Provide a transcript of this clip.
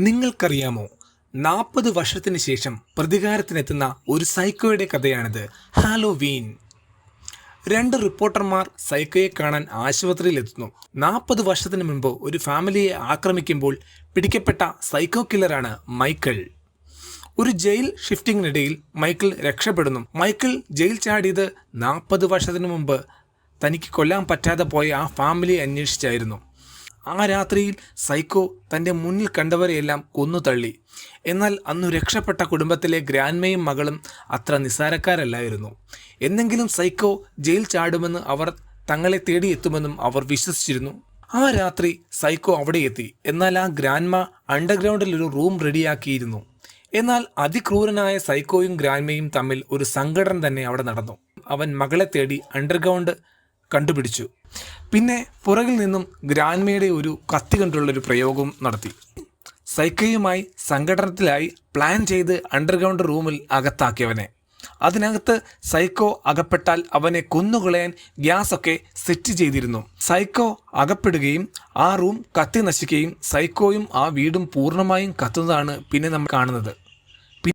നിങ്ങൾക്കറിയാമോ, 40 വർഷത്തിന് ശേഷം പ്രതികാരത്തിനെത്തുന്ന ഒരു സൈക്കോയുടെ കഥയാണിത്. ഹാലോവീൻ. 2 റിപ്പോർട്ടർമാർ സൈക്കോയെ കാണാൻ ആശുപത്രിയിലെത്തുന്നു. 40 വർഷത്തിന് മുൻപ് ഒരു ഫാമിലിയെ ആക്രമിക്കുമ്പോൾ പിടിക്കപ്പെട്ട സൈക്കോ കില്ലറാണ് മൈക്കിൾ. ഒരു ജയിൽ ഷിഫ്റ്റിങ്ങിനിടയിൽ മൈക്കിൾ രക്ഷപ്പെടുന്നു. മൈക്കിൾ ജയിൽ ചാടിയത് 40 വർഷത്തിന് മുമ്പ് തനിക്ക് കൊല്ലാൻ പറ്റാതെ പോയ ആ ഫാമിലിയെ അന്വേഷിച്ചായിരുന്നു. ആ രാത്രിയിൽ സൈക്കോ തൻ്റെ മുന്നിൽ കണ്ടവരെയെല്ലാം കൊന്നു തള്ളി. എന്നാൽ അന്നു രക്ഷപ്പെട്ട കുടുംബത്തിലെ ഗ്രാൻഡ്മയും മകളും അത്ര നിസ്സാരക്കാരല്ലായിരുന്നു. എന്നെങ്കിലും സൈക്കോ ജയിൽ ചാടുമെന്ന് അവർ തങ്ങളെ തേടിയെത്തുമെന്നും അവർ വിശ്വസിച്ചിരുന്നു. ആ രാത്രി സൈക്കോ അവിടെ എത്തി. എന്നാൽ ആ ഗ്രാൻഡ്മ അണ്ടർഗ്രൗണ്ടിൽ ഒരു റൂം റെഡിയാക്കിയിരുന്നു. എന്നാൽ അതിക്രൂരനായ സൈക്കോയും ഗ്രാൻഡ്മയും തമ്മിൽ ഒരു സംഘടന തന്നെ അവിടെ നടന്നു. അവൻ മകളെ തേടി അണ്ടർഗ്രൗണ്ട് കണ്ടുപിടിച്ചു. പിന്നെ പുറകിൽ നിന്നും ഗ്രാൻഡ്മയുടെ ഒരു കത്തി കൊണ്ടുള്ളൊരു പ്രയോഗവും നടത്തി. സൈക്കോയുമായി സംഘടനത്തിലായി പ്ലാൻ ചെയ്ത് അണ്ടർഗ്രൗണ്ട് റൂമിൽ അകത്താക്കിയവനെ. അതിനകത്ത് സൈക്കോ അകപ്പെട്ടാൽ അവനെ കൊന്നുകളയാൻ ഗ്യാസൊക്കെ സെറ്റ് ചെയ്തിരുന്നു. സൈക്കോ അകപ്പെടുകയും ആ റൂം കത്തി നശിക്കുകയും സൈക്കോയും ആ വീടും പൂർണ്ണമായും കത്തുന്നതാണ് പിന്നെ നമ്മൾ കാണുന്നത്.